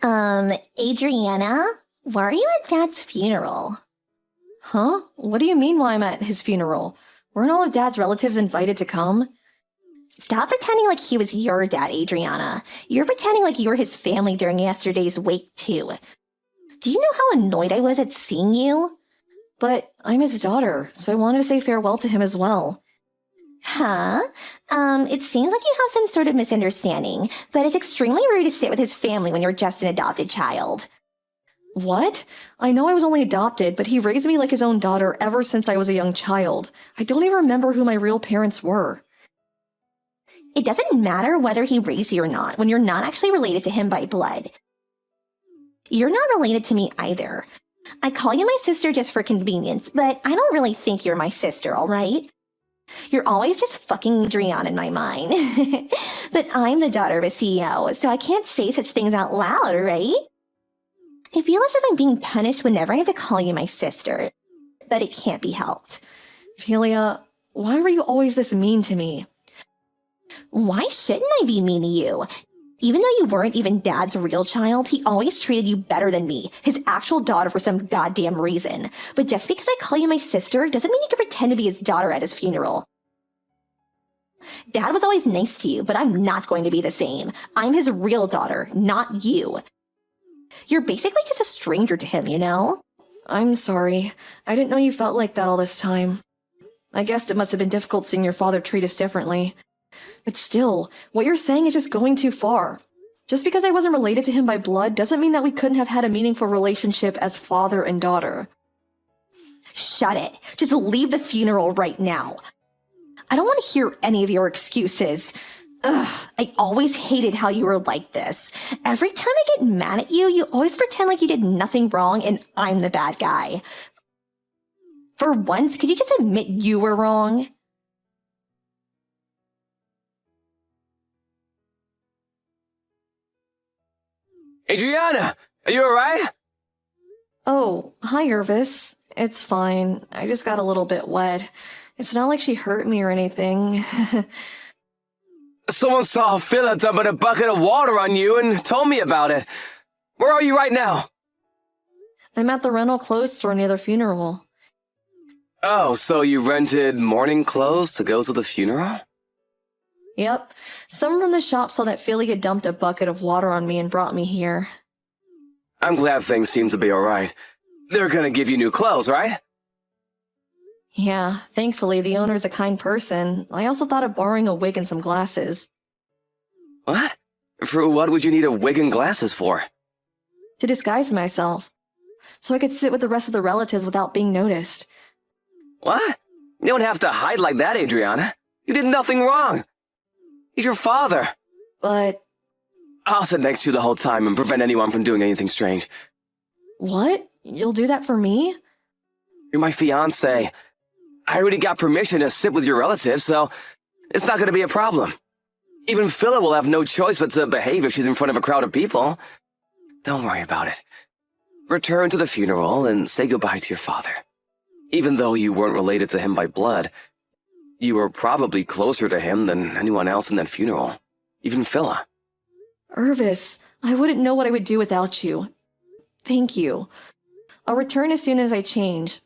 Adriana, why are you at Dad's funeral? Huh? What do you mean why I'm at his funeral? Weren't all of Dad's relatives invited to come? Stop pretending like he was your dad, Adriana. You're pretending like you were his family during yesterday's wake, too. Do you know how annoyed I was at seeing you? But I'm his daughter, so I wanted to say farewell to him as well. Huh? It seems like you have some sort of misunderstanding, but it's extremely rude to sit with his family when you're just an adopted child. What? I know I was only adopted, but he raised me like his own daughter ever since I was a young child. I don't even remember who my real parents were. It doesn't matter whether he raised you or not when you're not actually related to him by blood. You're not related to me either. I call you my sister just for convenience, but I don't really think you're my sister, all right? You're always just fucking Adriana in my mind. But I'm the daughter of a CEO, so I can't say such things out loud, right? I feel as if I'm being punished whenever I have to call you my sister, but it can't be helped. Philia, why were you always this mean to me? Why shouldn't I be mean to you? Even though you weren't even Dad's real child, he always treated you better than me, his actual daughter, for some goddamn reason. But just because I call you my sister doesn't mean you can pretend to be his daughter at his funeral. Dad was always nice to you, but I'm not going to be the same. I'm his real daughter, not you. You're basically just a stranger to him, you know? I'm sorry. I didn't know you felt like that all this time. I guess it must have been difficult seeing your father treat us differently. But still, what you're saying is just going too far. Just because I wasn't related to him by blood doesn't mean that we couldn't have had a meaningful relationship as father and daughter. Shut it. Just leave the funeral right now. I don't want to hear any of your excuses. Ugh, I always hated how you were like this. Every time I get mad at you, you always pretend like you did nothing wrong and I'm the bad guy. For once, could you just admit you were wrong? Adriana, are you alright? Oh, hi, Irvis. It's fine. I just got a little bit wet. It's not like she hurt me or anything. Someone saw Phila dumping a bucket of water on you and told me about it. Where are you right now? I'm at the rental clothes store near the funeral. Oh, so you rented morning clothes to go to the funeral? Yep. Someone from the shop saw that Philia dumped a bucket of water on me and brought me here. I'm glad things seem to be alright. They're gonna give you new clothes, right? Yeah, thankfully the owner's a kind person. I also thought of borrowing a wig and some glasses. What? For what would you need a wig and glasses for? To disguise myself. So I could sit with the rest of the relatives without being noticed. What? You don't have to hide like that, Adriana. You did nothing wrong. He's your father. But... I'll sit next to you the whole time and prevent anyone from doing anything strange. What? You'll do that for me? You're my fiancé. I already got permission to sit with your relatives, so it's not going to be a problem. Even Phila will have no choice but to behave if she's in front of a crowd of people. Don't worry about it. Return to the funeral and say goodbye to your father. Even though you weren't related to him by blood, you were probably closer to him than anyone else in that funeral. Even Phila. Irvis, I wouldn't know what I would do without you. Thank you. I'll return as soon as I change.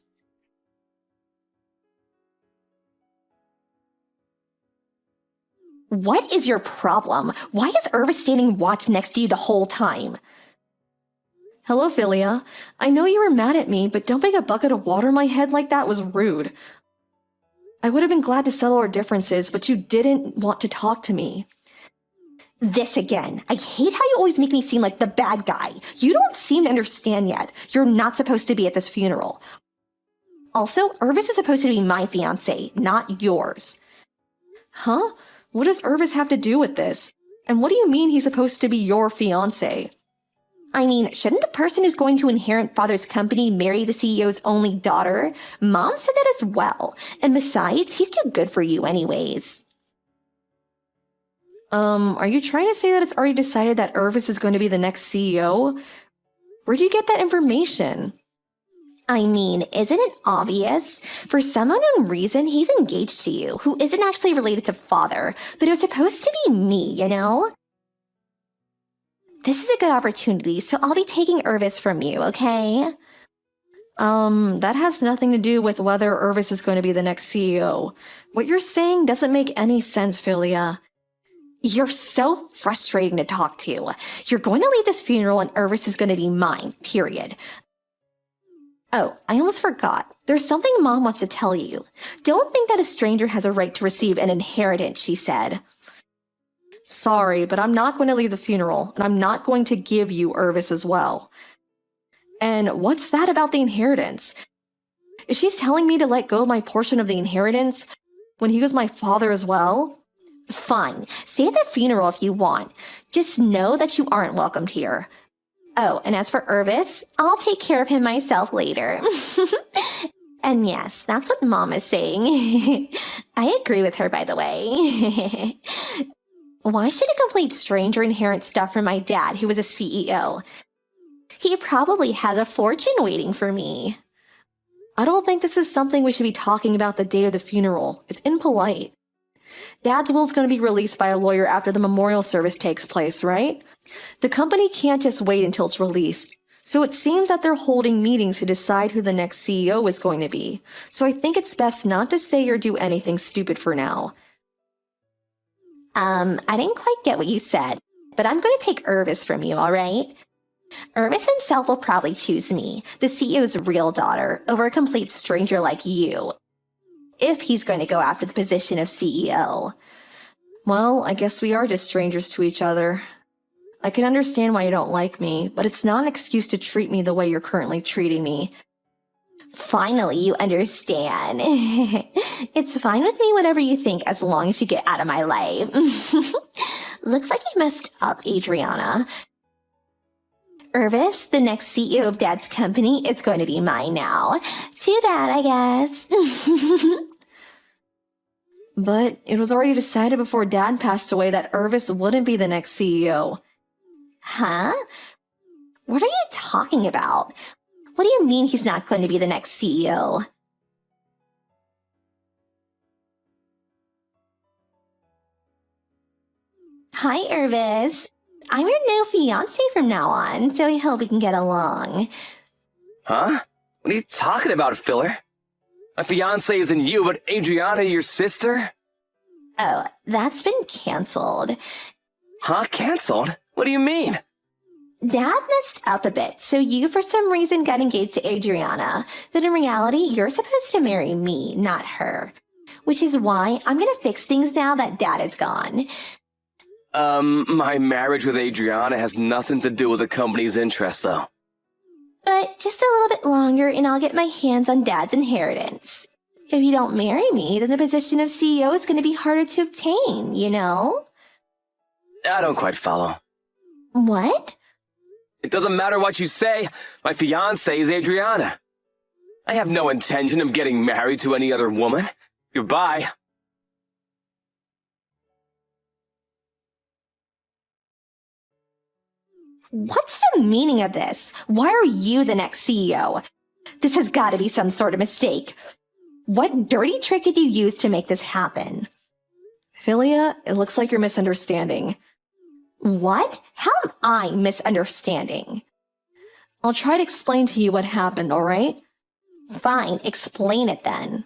What is your problem? Why is Irvis standing watch next to you the whole time? Hello, Philia. I know you were mad at me, but dumping a bucket of water on my head like that was rude. I would have been glad to settle our differences, but you didn't want to talk to me. This again. I hate how you always make me seem like the bad guy. You don't seem to understand yet. You're not supposed to be at this funeral. Also, Irvis is supposed to be my fiancé, not yours. Huh? What does Irvis have to do with this? And what do you mean he's supposed to be your fiancé? I mean, shouldn't a person who's going to inherit father's company marry the CEO's only daughter? Mom said that as well. And besides, he's too good for you anyways. Are you trying to say that it's already decided that Irvis is going to be the next CEO? Where'd you get that information? I mean, isn't it obvious? For some unknown reason, he's engaged to you, who isn't actually related to father, but it was supposed to be me, you know? This is a good opportunity, so I'll be taking Irvis from you, okay? That has nothing to do with whether Irvis is going to be the next CEO. What you're saying doesn't make any sense, Philia. You're so frustrating to talk to. You're going to leave this funeral and Irvis is going to be mine, period. Oh, I almost forgot. There's something Mom wants to tell you. Don't think that a stranger has a right to receive an inheritance, she said. Sorry, but I'm not going to leave the funeral, and I'm not going to give you Irvis as well. And what's that about the inheritance? Is she telling me to let go of my portion of the inheritance when he was my father as well? Fine. Stay at the funeral if you want. Just know that you aren't welcomed here. Oh, and as for Irvis, I'll take care of him myself later. And yes, that's what Mom is saying. I agree with her, by the way. Why should a complete stranger inherit stuff from my dad, who was a CEO? He probably has a fortune waiting for me. I don't think this is something we should be talking about the day of the funeral. It's impolite. Dad's will's going to be released by a lawyer after the memorial service takes place, right? The company can't just wait until it's released. So it seems that they're holding meetings to decide who the next CEO is going to be. So I think it's best not to say or do anything stupid for now. I didn't quite get what you said, but I'm going to take Irvis from you, all right? Irvis himself will probably choose me, the CEO's real daughter, over a complete stranger like you, if he's going to go after the position of CEO. Well, I guess we are just strangers to each other. I can understand why you don't like me, but it's not an excuse to treat me the way you're currently treating me. Finally, you understand. It's fine with me, whatever you think, as long as you get out of my life. Looks like you messed up, Adriana. Irvis, the next CEO of Dad's company, is going to be mine now. Too bad, I guess. But it was already decided before Dad passed away that Irvis wouldn't be the next CEO. Huh? What are you talking about? What do you mean he's not going to be the next CEO? Hi, Irvis. I'm your new fiancé from now on, so I hope we can get along. Huh? What are you talking about, Filler? My fiancé isn't you, but Adriana, your sister? Oh, that's been canceled. Huh? Canceled? What do you mean? Dad messed up a bit, so you for some reason got engaged to Adriana, but in reality, you're supposed to marry me, not her. Which is why I'm gonna fix things now that Dad is gone. My marriage with Adriana has nothing to do with the company's interest, though. But just a little bit longer and I'll get my hands on Dad's inheritance. If you don't marry me, then the position of CEO is gonna be harder to obtain, you know? I don't quite follow. What? It doesn't matter what you say. My fiancée is Adriana. I have no intention of getting married to any other woman. Goodbye. What's the meaning of this? Why are you the next CEO? This has got to be some sort of mistake. What dirty trick did you use to make this happen? Philia, it looks like you're misunderstanding. What? How am I misunderstanding? I'll try to explain to you what happened, all right? Fine, explain it then.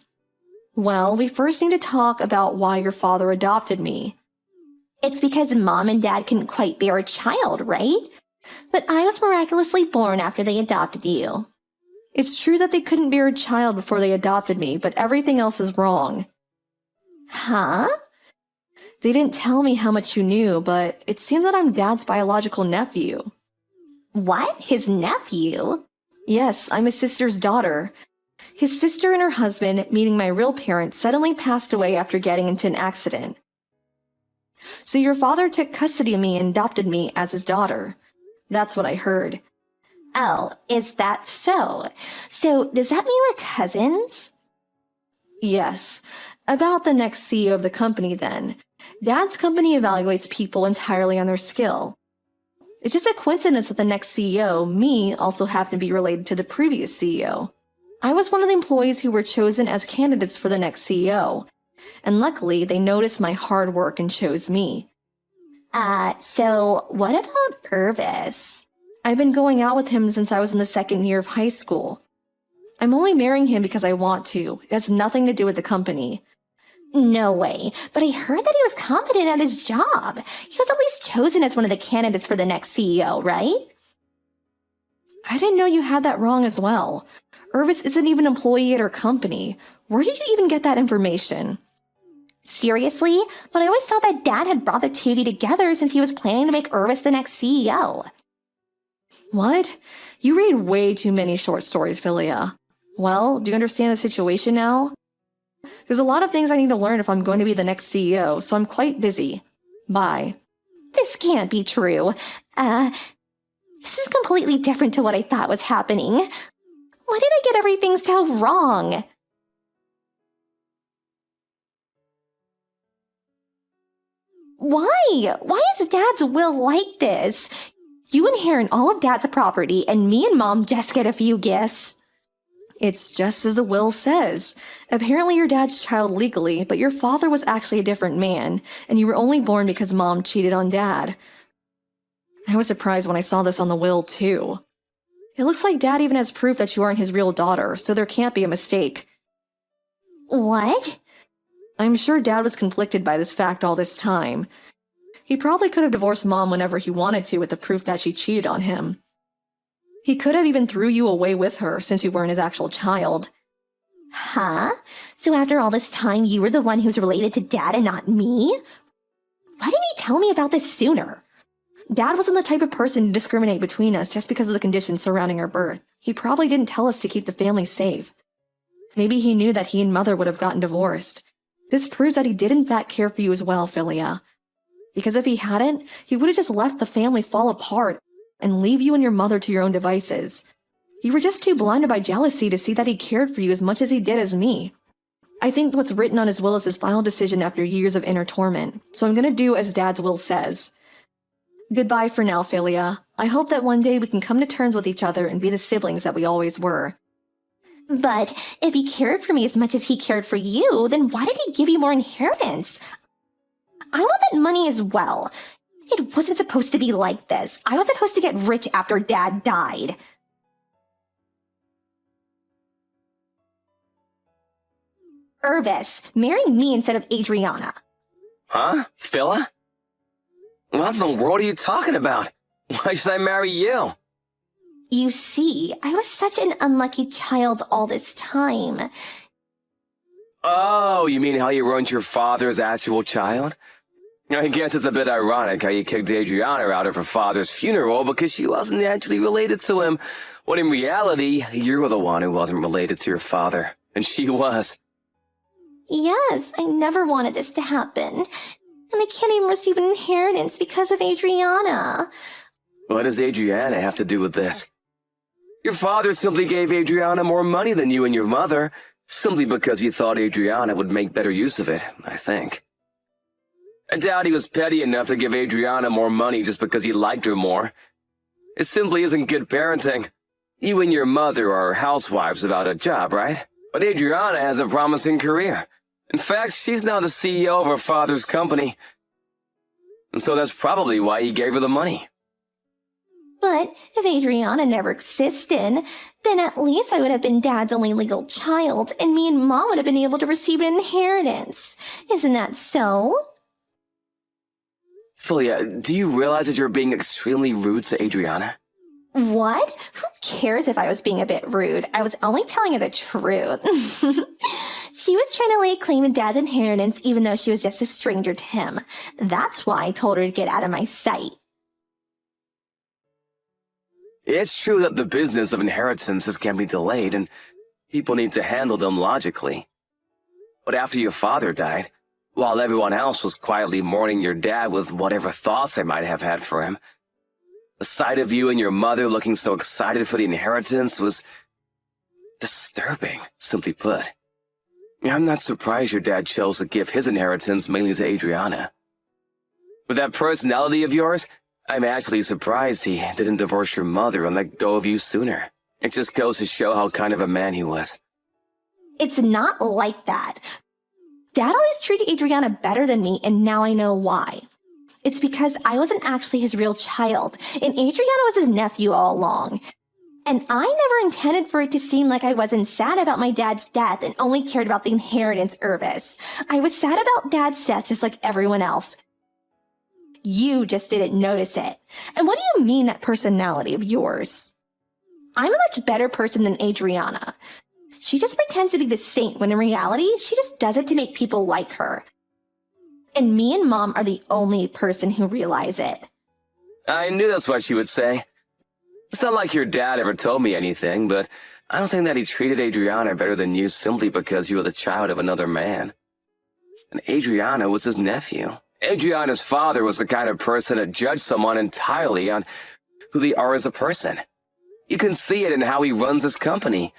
Well, we first need to talk about why your father adopted me. It's because Mom and Dad couldn't quite bear a child, right? But I was miraculously born after they adopted you. It's true that they couldn't bear a child before they adopted me, but everything else is wrong. Huh? They didn't tell me how much you knew, but it seems that I'm Dad's biological nephew. What? His nephew? Yes, I'm his sister's daughter. His sister and her husband, meeting my real parents, suddenly passed away after getting into an accident. So your father took custody of me and adopted me as his daughter. That's what I heard. Oh, is that so? So does that mean we're cousins? Yes. About the next CEO of the company then. Dad's company evaluates people entirely on their skill. It's just a coincidence that the next CEO, me, also happened to be related to the previous CEO. I was one of the employees who were chosen as candidates for the next CEO. And luckily, they noticed my hard work and chose me. So what about Irvis? I've been going out with him since I was in the second year of high school. I'm only marrying him because I want to. It has nothing to do with the company. No way, but I heard that he was competent at his job. He was at least chosen as one of the candidates for the next CEO, right? I didn't know you had that wrong as well. Irvis isn't even an employee at our company. Where did you even get that information? Seriously? But I always thought that Dad had brought the two of you together since he was planning to make Irvis the next CEO. What? You read way too many short stories, Philia. Well, do you understand the situation now? There's a lot of things I need to learn if I'm going to be the next CEO, so I'm quite busy. Bye. This can't be true. This is completely different to what I thought was happening. Why did I get everything so wrong? Why? Why is Dad's will like this? You inherit all of Dad's property, and me and Mom just get a few gifts. It's just as the will says. Apparently you're Dad's child legally, but your father was actually a different man, and you were only born because Mom cheated on Dad. I was surprised when I saw this on the will, too. It looks like Dad even has proof that you aren't his real daughter, so there can't be a mistake. What? I'm sure Dad was conflicted by this fact all this time. He probably could have divorced Mom whenever he wanted to with the proof that she cheated on him. He could have even threw you away with her since you weren't his actual child. Huh? So after all this time, you were the one who's related to Dad and not me? Why didn't he tell me about this sooner? Dad wasn't the type of person to discriminate between us just because of the conditions surrounding our birth. He probably didn't tell us to keep the family safe. Maybe he knew that he and Mother would have gotten divorced. This proves that he did in fact care for you as well, Philia. Because if he hadn't, he would have just left the family fall apart and leave you and your mother to your own devices. You were just too blinded by jealousy to see that he cared for you as much as he did as me. I think what's written on his will is his final decision after years of inner torment, so I'm gonna do as Dad's will says. Goodbye for now, Philia. I hope that one day we can come to terms with each other and be the siblings that we always were. But if he cared for me as much as he cared for you, then why did he give you more inheritance? I want that money as well. It wasn't supposed to be like this. I was supposed to get rich after Dad died. Irvis, marry me instead of Adriana. Huh? Phila? What in the world are you talking about? Why should I marry you? You see, I was such an unlucky child all this time. Oh, you mean how you ruined your father's actual child? I guess it's a bit ironic how you kicked Adriana out of her father's funeral because she wasn't actually related to him, when in reality, you were the one who wasn't related to your father, and she was. Yes, I never wanted this to happen. And I can't even receive an inheritance because of Adriana. What does Adriana have to do with this? Your father simply gave Adriana more money than you and your mother, simply because he thought Adriana would make better use of it, I think. I doubt he was petty enough to give Adriana more money just because he liked her more. It simply isn't good parenting. You and your mother are housewives without a job, right? But Adriana has a promising career. In fact, she's now the CEO of her father's company. And so that's probably why he gave her the money. But if Adriana never existed, then at least I would have been Dad's only legal child, and me and Mom would have been able to receive an inheritance. Isn't that so? Philia, do you realize that you're being extremely rude to Adriana? What? Who cares if I was being a bit rude? I was only telling her the truth. She was trying to lay claim to Dad's inheritance even though she was just a stranger to him. That's why I told her to get out of my sight. It's true that the business of inheritances can be delayed and people need to handle them logically. But after your father died, while everyone else was quietly mourning your dad with whatever thoughts they might have had for him, the sight of you and your mother looking so excited for the inheritance was disturbing, simply put. I'm not surprised your dad chose to give his inheritance mainly to Adriana. With that personality of yours, I'm actually surprised he didn't divorce your mother and let go of you sooner. It just goes to show how kind of a man he was. It's not like that. Dad always treated Adriana better than me, and now I know why. It's because I wasn't actually his real child, and Adriana was his nephew all along. And I never intended for it to seem like I wasn't sad about my dad's death and only cared about the inheritance, Irvis. I was sad about dad's death just like everyone else. You just didn't notice it. And what do you mean, that personality of yours? I'm a much better person than Adriana. She just pretends to be the saint when in reality, she just does it to make people like her. And me and Mom are the only person who realize it. I knew that's what she would say. It's not like your dad ever told me anything, but I don't think that he treated Adriana better than you simply because you were the child of another man. And Adriana was his nephew. Adriana's father was the kind of person to judge someone entirely on who they are as a person. You can see it in how he runs his company,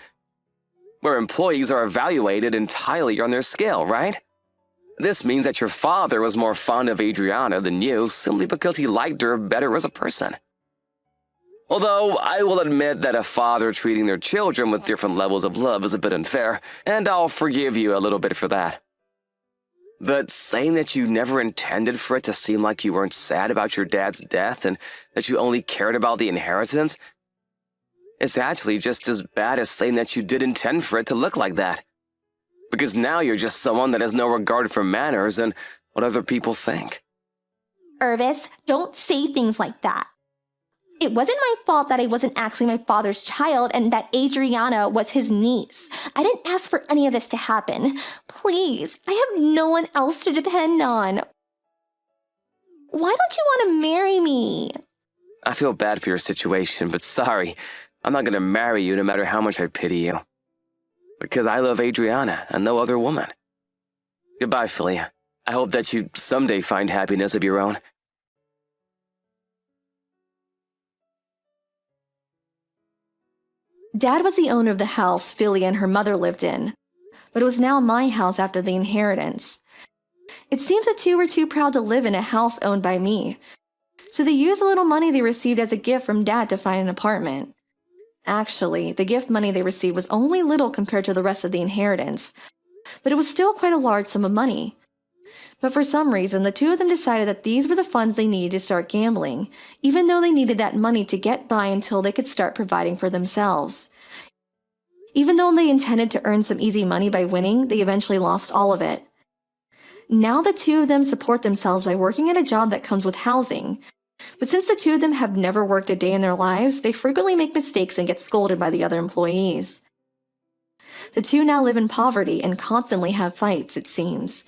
where employees are evaluated entirely on their skill, right? This means that your father was more fond of Adriana than you simply because he liked her better as a person. Although, I will admit that a father treating their children with different levels of love is a bit unfair, and I'll forgive you a little bit for that. But saying that you never intended for it to seem like you weren't sad about your dad's death and that you only cared about the inheritance is actually just as bad as saying that you did intend for it to look like that. Because now you're just someone that has no regard for manners and what other people think. Irvis, don't say things like that. It wasn't my fault that I wasn't actually my father's child and that Adriana was his niece. I didn't ask for any of this to happen. Please, I have no one else to depend on. Why don't you want to marry me? I feel bad for your situation, but sorry, I'm not going to marry you no matter how much I pity you. Because I love Adriana and no other woman. Goodbye, Philia. I hope that you someday find happiness of your own. Dad was the owner of the house Philia and her mother lived in, but it was now my house after the inheritance. It seems the two were too proud to live in a house owned by me, so they used the little money they received as a gift from Dad to find an apartment. Actually, the gift money they received was only little compared to the rest of the inheritance, but it was still quite a large sum of money. But for some reason, the two of them decided that these were the funds they needed to start gambling, even though they needed that money to get by until they could start providing for themselves. Even though they intended to earn some easy money by winning, they eventually lost all of it. Now the two of them support themselves by working at a job that comes with housing. But since the two of them have never worked a day in their lives, they frequently make mistakes and get scolded by the other employees. The two now live in poverty and constantly have fights, it seems.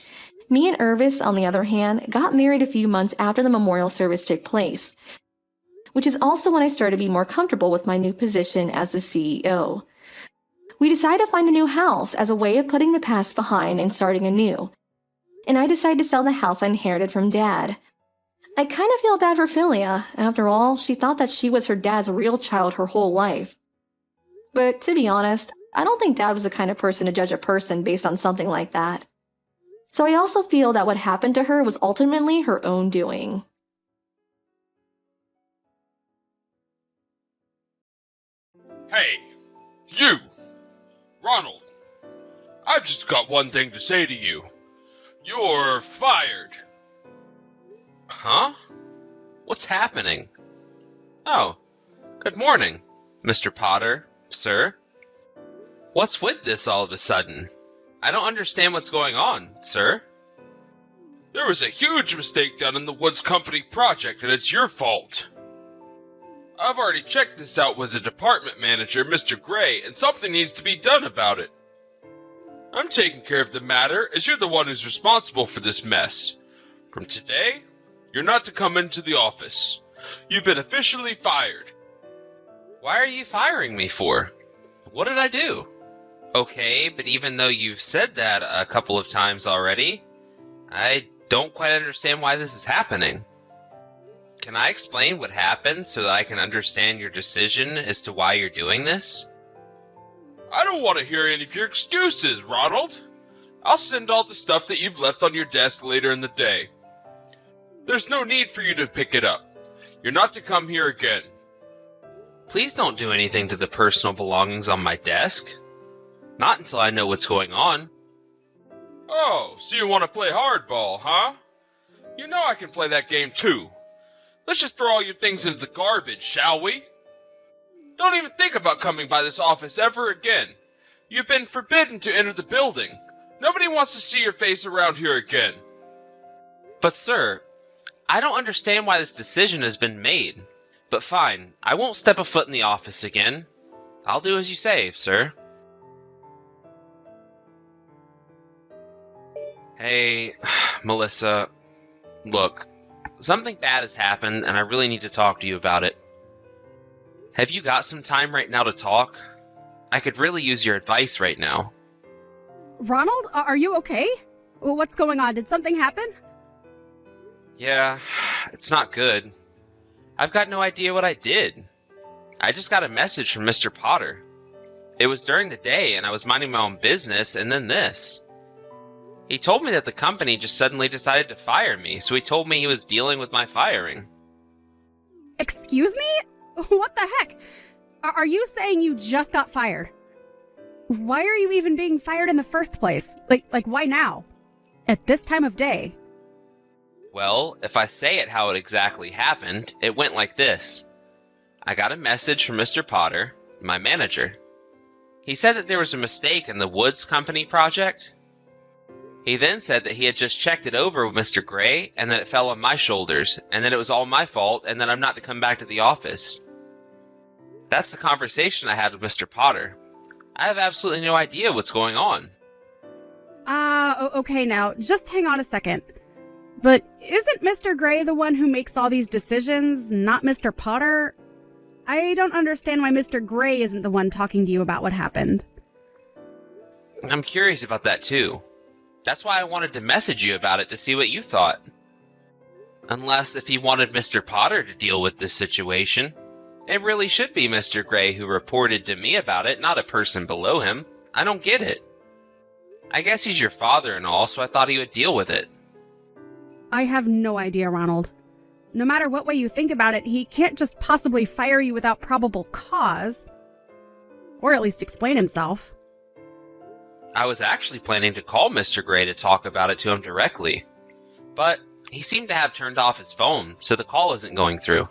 Me and Irvis, on the other hand, got married a few months after the memorial service took place, which is also when I started to be more comfortable with my new position as the CEO. We decided to find a new house as a way of putting the past behind and starting anew, and I decided to sell the house I inherited from Dad. I kind of feel bad for Philia. After all, she thought that she was her dad's real child her whole life. But to be honest, I don't think Dad was the kind of person to judge a person based on something like that. So I also feel that what happened to her was ultimately her own doing. Hey, you! Ronald! I've just got one thing to say to you. You're fired. Huh? What's happening? Oh, good morning, Mr. Potter, sir. What's with this all of a sudden? I don't understand what's going on, sir. There was a huge mistake done in the Woods Company project, and it's your fault. I've already checked this out with the department manager, Mr. Gray, and something needs to be done about it. I'm taking care of the matter, as you're the one who's responsible for this mess. From today, you're not to come into the office. You've been officially fired. Why are you firing me for? What did I do? Okay, but even though you've said that a couple of times already, I don't quite understand why this is happening. Can I explain what happened so that I can understand your decision as to why you're doing this? I don't want to hear any of your excuses, Ronald. I'll send all the stuff that you've left on your desk later in the day. There's no need for you to pick it up. You're not to come here again. Please don't do anything to the personal belongings on my desk. Not until I know what's going on. Oh, so you want to play hardball, huh? You know I can play that game too. Let's just throw all your things into the garbage, shall we? Don't even think about coming by this office ever again. You've been forbidden to enter the building. Nobody wants to see your face around here again. But sir, I don't understand why this decision has been made. But fine, I won't step a foot in the office again. I'll do as you say, sir. Hey, Melissa, look, something bad has happened and I really need to talk to you about it. Have you got some time right now to talk? I could really use your advice right now. Ronald, are you okay? What's going on? Did something happen? Yeah, it's not good. I've got no idea what I did. I just got a message from Mr. Potter. It was during the day and I was minding my own business, and then this. He told me that the company just suddenly decided to fire me, so he told me he was dealing with my firing. Excuse me? What the heck? Are you saying you just got fired? Why are you even being fired in the first place? Like why now? At this time of day? Well, if I say it how it exactly happened, it went like this. I got a message from Mr. Potter, my manager. He said that there was a mistake in the Woods Company project. He then said that he had just checked it over with Mr. Gray and that it fell on my shoulders, and that it was all my fault and that I'm not to come back to the office. That's the conversation I had with Mr. Potter. I have absolutely no idea what's going on. Okay now, just hang on a second. But isn't Mr. Gray the one who makes all these decisions, not Mr. Potter? I don't understand why Mr. Gray isn't the one talking to you about what happened. I'm curious about that too. That's why I wanted to message you about it to see what you thought. Unless if he wanted Mr. Potter to deal with this situation, it really should be Mr. Gray who reported to me about it, not a person below him. I don't get it. I guess he's your father and all, so I thought he would deal with it. I have no idea, Ronald. No matter what way you think about it, he can't just possibly fire you without probable cause. Or at least explain himself. I was actually planning to call Mr. Gray to talk about it to him directly. But he seemed to have turned off his phone, so the call isn't going through.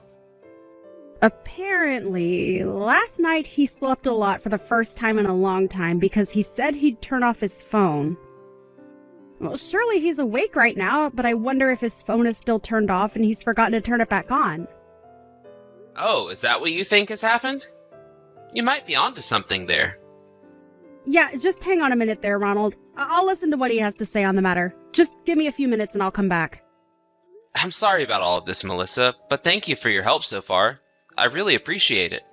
Apparently, last night he slept a lot for the first time in a long time because he said he'd turn off his phone. Well, surely he's awake right now, but I wonder if his phone is still turned off and he's forgotten to turn it back on. Oh, is that what you think has happened? You might be onto something there. Yeah, just hang on a minute there, Ronald. I'll listen to what he has to say on the matter. Just give me a few minutes and I'll come back. I'm sorry about all of this, Melissa, but thank you for your help so far. I really appreciate it.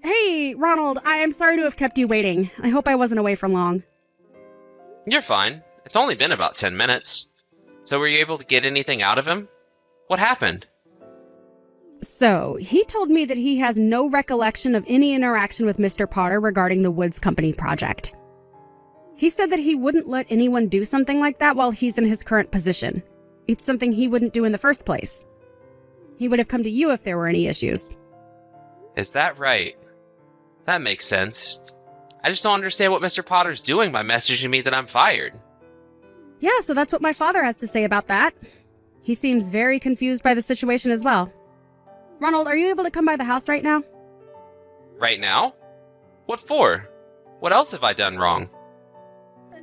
Hey, Ronald, I am sorry to have kept you waiting. I hope I wasn't away for long. You're fine. It's only been about 10 minutes. So were you able to get anything out of him? What happened? So, he told me that he has no recollection of any interaction with Mr. Potter regarding the Woods Company project. He said that he wouldn't let anyone do something like that while he's in his current position. It's something he wouldn't do in the first place. He would have come to you if there were any issues. Is that right? That makes sense. I just don't understand what Mr. Potter's doing by messaging me that I'm fired. Yeah, so that's what my father has to say about that. He seems very confused by the situation as well. Ronald, are you able to come by the house right now? Right now? What for? What else have I done wrong?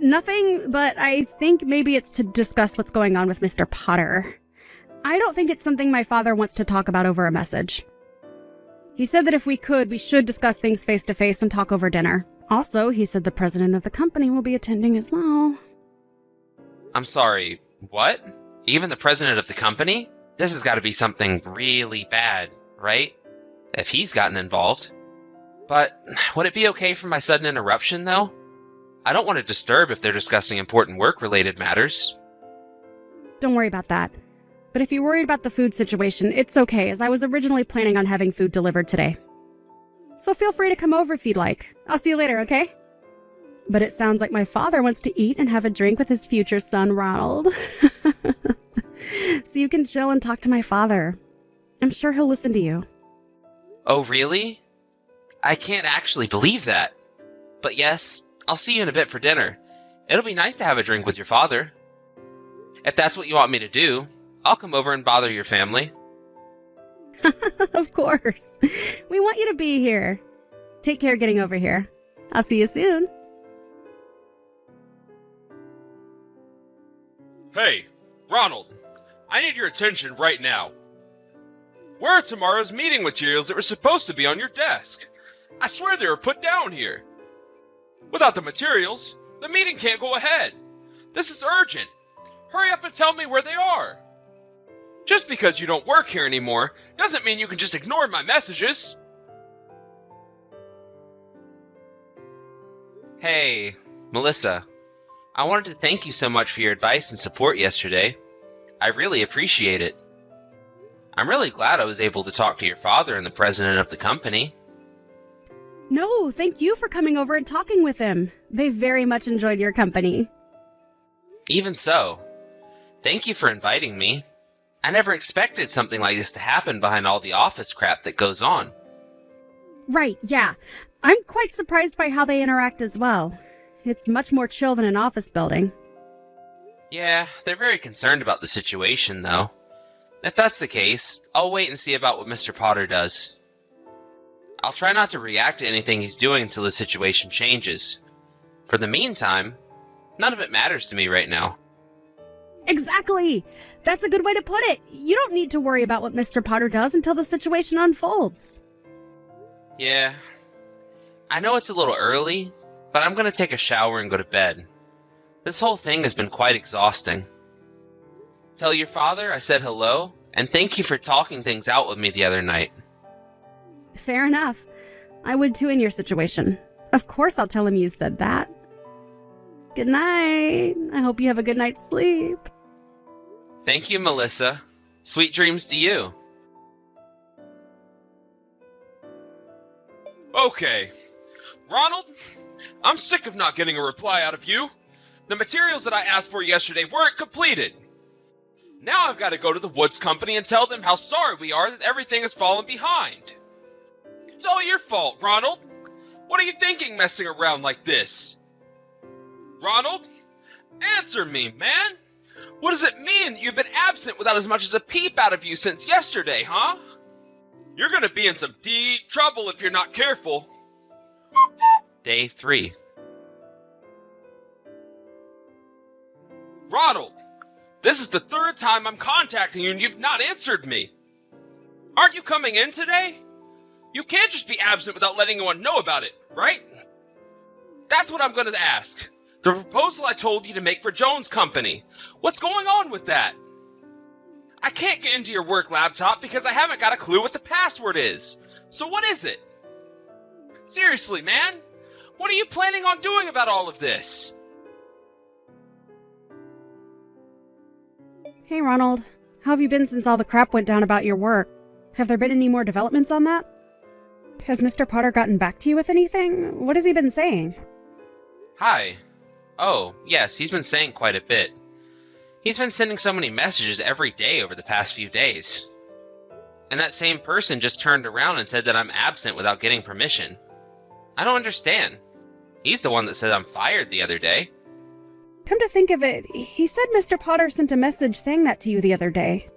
Nothing, but I think maybe it's to discuss what's going on with Mr. Potter. I don't think it's something my father wants to talk about over a message. He said that if we could, we should discuss things face to face and talk over dinner. Also, he said the president of the company will be attending as well. I'm sorry, what? Even the president of the company? This has got to be something really bad, right? If he's gotten involved. But would it be okay for my sudden interruption, though? I don't want to disturb if they're discussing important work-related matters. Don't worry about that. But if you're worried about the food situation, it's okay, as I was originally planning on having food delivered today. So feel free to come over if you'd like. I'll see you later, okay? But it sounds like my father wants to eat and have a drink with his future son, Ronald. So you can chill and talk to my father. I'm sure he'll listen to you. Oh, really? I can't actually believe that. But yes, I'll see you in a bit for dinner. It'll be nice to have a drink with your father. If that's what you want me to do, I'll come over and bother your family. Of course. We want you to be here. Take care getting over here. I'll see you soon. Hey, Ronald, I need your attention right now. Where are tomorrow's meeting materials that were supposed to be on your desk? I swear they were put down here. Without the materials, the meeting can't go ahead. This is urgent. Hurry up and tell me where they are. Just because you don't work here anymore doesn't mean you can just ignore my messages. Hey, Melissa. I wanted to thank you so much for your advice and support yesterday. I really appreciate it. I'm really glad I was able to talk to your father and the president of the company. No, thank you for coming over and talking with him. They very much enjoyed your company. Even so, thank you for inviting me. I never expected something like this to happen behind all the office crap that goes on. Right, yeah. I'm quite surprised by how they interact as well. It's much more chill than an office building. Yeah, they're very concerned about the situation, though. If that's the case, I'll wait and see about what Mr. Potter does. I'll try not to react to anything he's doing until the situation changes. For the meantime, none of it matters to me right now. Exactly! That's a good way to put it. You don't need to worry about what Mr. Potter does until the situation unfolds. Yeah, I know it's a little early, but I'm gonna take a shower and go to bed. This whole thing has been quite exhausting. Tell your father I said hello, and thank you for talking things out with me the other night. Fair enough. I would too in your situation. Of course I'll tell him you said that. Good night. I hope you have a good night's sleep. Thank you, Melissa. Sweet dreams to you. Okay. Ronald, I'm sick of not getting a reply out of you. The materials that I asked for yesterday weren't completed. Now I've got to go to the Woods Company and tell them how sorry we are that everything has fallen behind. It's all your fault, Ronald. What are you thinking messing around like this? Ronald, answer me, man. What does it mean that you've been absent without as much as a peep out of you since yesterday, huh? You're gonna be in some deep trouble if you're not careful. Day 3. Ronald, this is the third time I'm contacting you and you've not answered me. Aren't you coming in today? You can't just be absent without letting anyone know about it, right? That's what I'm gonna ask. The proposal I told you to make for Jones Company. What's going on with that? I can't get into your work laptop because I haven't got a clue what the password is. So what is it? Seriously, man, what are you planning on doing about all of this? Hey, Ronald. How have you been since all the crap went down about your work? Have there been any more developments on that? Has Mr. Potter gotten back to you with anything? What has he been saying? Hi. Oh, yes, he's been saying quite a bit. He's been sending so many messages every day over the past few days. And that same person just turned around and said that I'm absent without getting permission. I don't understand. He's the one that said I'm fired the other day. Come to think of it, he said Mr. Potter sent a message saying that to you the other day.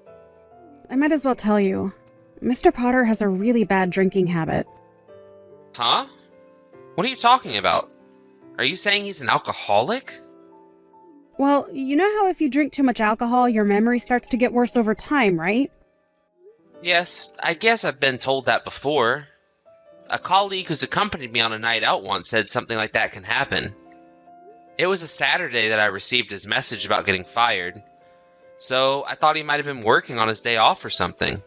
I might as well tell you. Mr. Potter has a really bad drinking habit. Huh? What are you talking about? Are you saying he's an alcoholic? Well, you know how if you drink too much alcohol, your memory starts to get worse over time, right? Yes, I guess I've been told that before. A colleague who's accompanied me on a night out once said something like that can happen. It was a Saturday that I received his message about getting fired, so I thought he might have been working on his day off or something.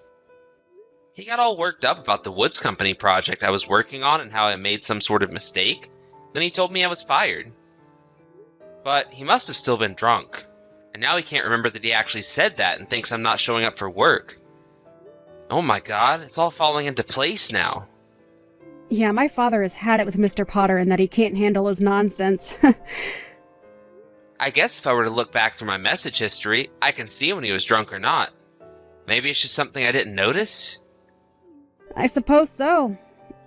He got all worked up about the Woods Company project I was working on and how I made some sort of mistake. Then he told me I was fired. But he must have still been drunk, and now he can't remember that he actually said that and thinks I'm not showing up for work. Oh my god, it's all falling into place now. Yeah, my father has had it with Mr. Potter in that he can't handle his nonsense. I guess if I were to look back through my message history, I can see when he was drunk or not. Maybe it's just something I didn't notice? I suppose so.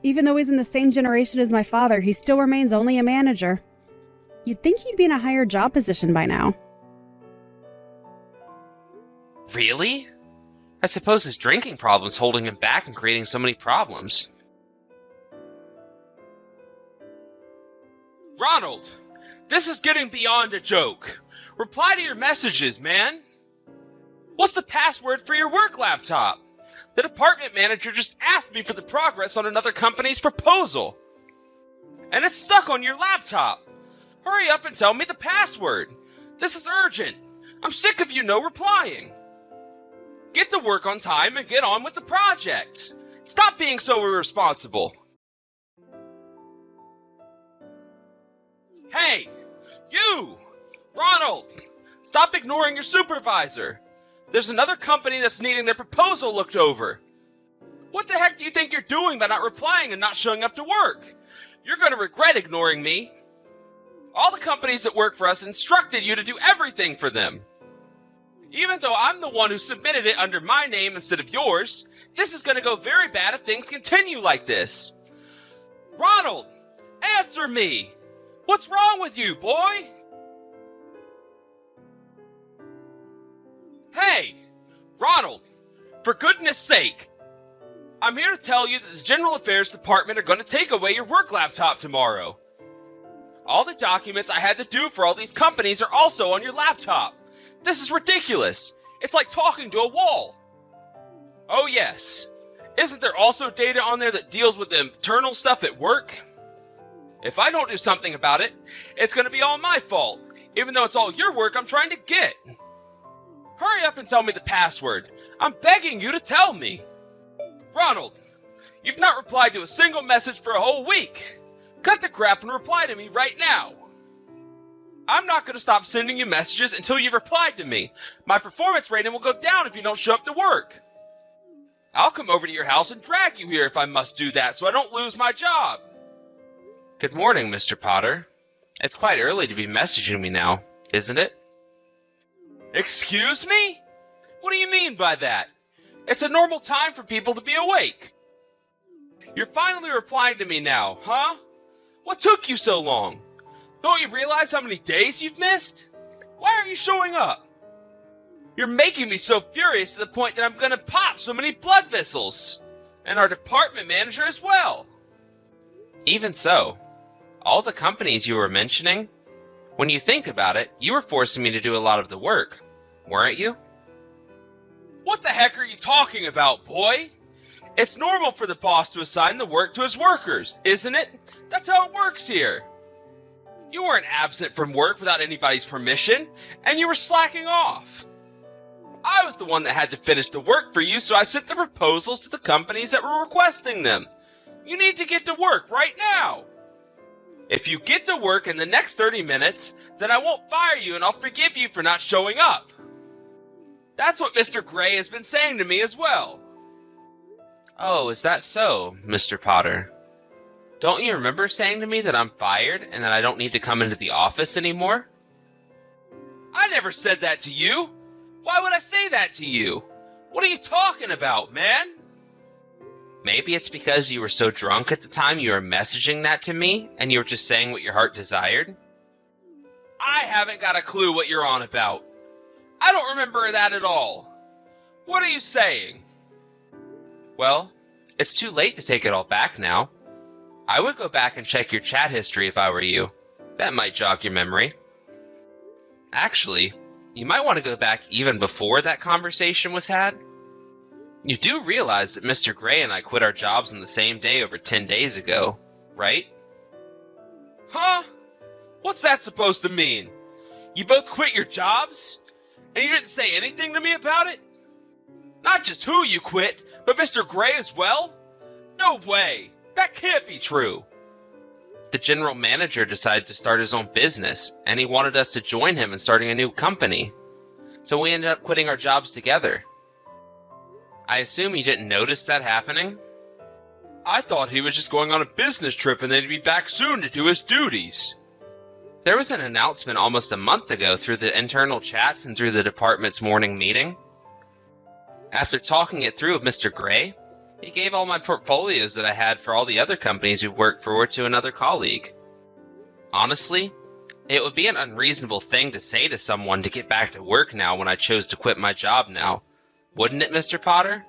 Even though he's in the same generation as my father, he still remains only a manager. You'd think he'd be in a higher job position by now. Really? I suppose his drinking problem's holding him back and creating so many problems. Ronald, this is getting beyond a joke. Reply to your messages, man. What's the password for your work laptop? The department manager just asked me for the progress on another company's proposal. And it's stuck on your laptop. Hurry up and tell me the password. This is urgent. I'm sick of you no replying. Get to work on time and get on with the project. Stop being so irresponsible. Hey, you! Ronald! Stop ignoring your supervisor. There's another company that's needing their proposal looked over. What the heck do you think you're doing by not replying and not showing up to work? You're going to regret ignoring me. All the companies that work for us instructed you to do everything for them. Even though I'm the one who submitted it under my name instead of yours, this is going to go very bad if things continue like this. Ronald, answer me! What's wrong with you, boy? Hey, Ronald, for goodness sake, I'm here to tell you that the General Affairs Department are going to take away your work laptop tomorrow. All the documents I had to do for all these companies are also on your laptop. This is ridiculous. It's like talking to a wall. Oh yes, isn't there also data on there that deals with the internal stuff at work? If I don't do something about it, it's going to be all my fault, even though it's all your work I'm trying to get. Hurry up and tell me the password. I'm begging you to tell me. Ronald, you've not replied to a single message for a whole week. Cut the crap and reply to me right now. I'm not going to stop sending you messages until you've replied to me. My performance rating will go down if you don't show up to work. I'll come over to your house and drag you here if I must do that so I don't lose my job. Good morning, Mr. Potter. It's quite early to be messaging me now, isn't it? Excuse me? What do you mean by that? It's a normal time for people to be awake. You're finally replying to me now, huh? What took you so long? Don't you realize how many days you've missed? Why aren't you showing up? You're making me so furious to the point that I'm gonna pop so many blood vessels. And our department manager as well. Even so, all the companies you were mentioning, when you think about it, you were forcing me to do a lot of the work, weren't you? What the heck are you talking about, boy? It's normal for the boss to assign the work to his workers, isn't it? That's how it works here. You weren't absent from work without anybody's permission, and you were slacking off. I was the one that had to finish the work for you, so I sent the proposals to the companies that were requesting them. You need to get to work right now. If you get to work in the next 30 minutes, then I won't fire you and I'll forgive you for not showing up. That's what Mr. Gray has been saying to me as well. Oh, is that so, Mr. Potter? Don't you remember saying to me that I'm fired and that I don't need to come into the office anymore? I never said that to you. Why would I say that to you? What are you talking about, man? Maybe it's because you were so drunk at the time you were messaging that to me and you were just saying what your heart desired? I haven't got a clue what you're on about. I don't remember that at all. What are you saying? Well, it's too late to take it all back now. I would go back and check your chat history if I were you. That might jog your memory. Actually, you might want to go back even before that conversation was had. You do realize that Mr. Gray and I quit our jobs on the same day over 10 days ago, right? Huh? What's that supposed to mean? You both quit your jobs? And you didn't say anything to me about it? Not just who you quit, but Mr. Gray as well? No way! That can't be true! The general manager decided to start his own business, and he wanted us to join him in starting a new company. So we ended up quitting our jobs together. I assume you didn't notice that happening? I thought he was just going on a business trip and then he'd be back soon to do his duties. There was an announcement almost a month ago through the internal chats and through the department's morning meeting. After talking it through with Mr. Gray, he gave all my portfolios that I had for all the other companies we worked for to another colleague. Honestly, It would be an unreasonable thing to say to someone to get back to work now when I chose to quit my job now. Wouldn't it, Mr. Potter?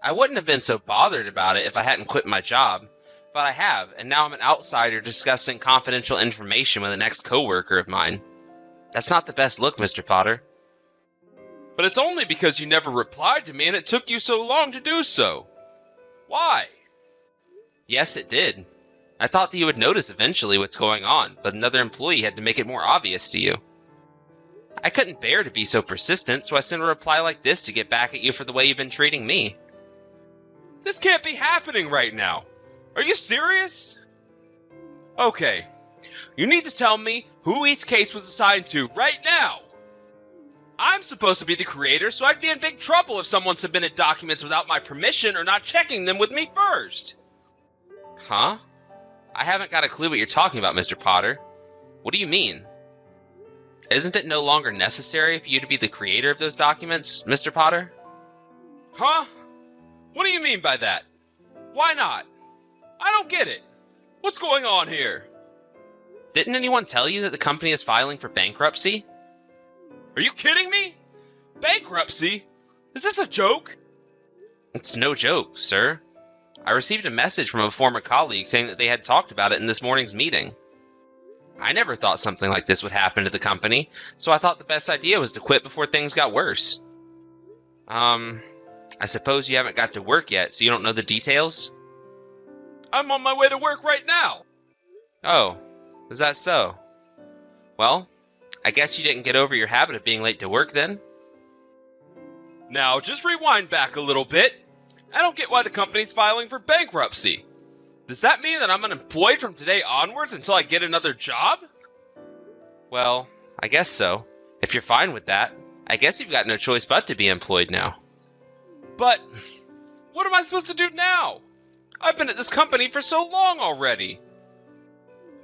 I wouldn't have been so bothered about it if I hadn't quit my job, but I have, and now I'm an outsider discussing confidential information with an ex-coworker of mine. That's not the best look, Mr. Potter. But it's only because you never replied to me and it took you so long to do so. Why? Yes, it did. I thought that you would notice eventually what's going on, but another employee had to make it more obvious to you. I couldn't bear to be so persistent, so I sent a reply like this to get back at you for the way you've been treating me. This can't be happening right now. Are you serious? Okay. You need to tell me who each case was assigned to right now. I'm supposed to be the creator, so I'd be in big trouble if someone submitted documents without my permission or not checking them with me first. Huh? I haven't got a clue what you're talking about, Mr. Potter. What do you mean? Isn't it no longer necessary for you to be the creator of those documents, Mr. Potter? Huh? What do you mean by that? Why not? I don't get it. What's going on here? Didn't anyone tell you that the company is filing for bankruptcy? Are you kidding me? Bankruptcy? Is this a joke? It's no joke, sir. I received a message from a former colleague saying that they had talked about it in this morning's meeting. I never thought something like this would happen to the company, so I thought the best idea was to quit before things got worse. I suppose you haven't got to work yet, so you don't know the details? I'm on my way to work right now. Oh, is that so? Well, I guess you didn't get over your habit of being late to work then? Now, just rewind back a little bit. I don't get why the company's filing for bankruptcy. Does that mean that I'm unemployed from today onwards until I get another job? Well, I guess so. If you're fine with that, I guess you've got no choice but to be employed now. But what am I supposed to do now? I've been at this company for so long already.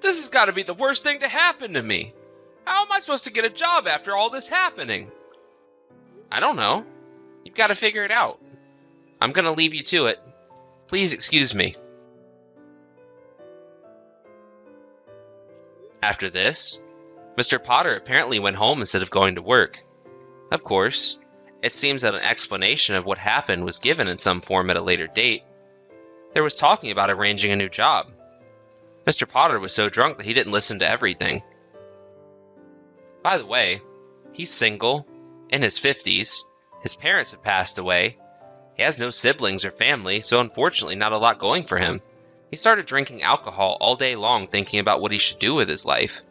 This has got to be the worst thing to happen to me. How am I supposed to get a job after all this happening? I don't know. You've got to figure it out. I'm going to leave you to it. Please excuse me. After this, Mr. Potter apparently went home instead of going to work. Of course, it seems that an explanation of what happened was given in some form at a later date. There was talking about arranging a new job. Mr. Potter was so drunk that he didn't listen to everything. By the way, he's single, in his 50s, his parents have passed away, he has no siblings or family, so unfortunately not a lot going for him. He started drinking alcohol all day long thinking about what he should do with his life.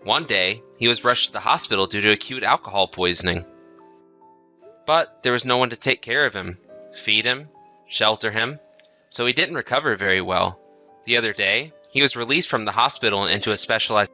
One day, he was rushed to the hospital due to acute alcohol poisoning. But there was no one to take care of him, feed him, shelter him, so he didn't recover very well. The other day, he was released from the hospital and into a specialized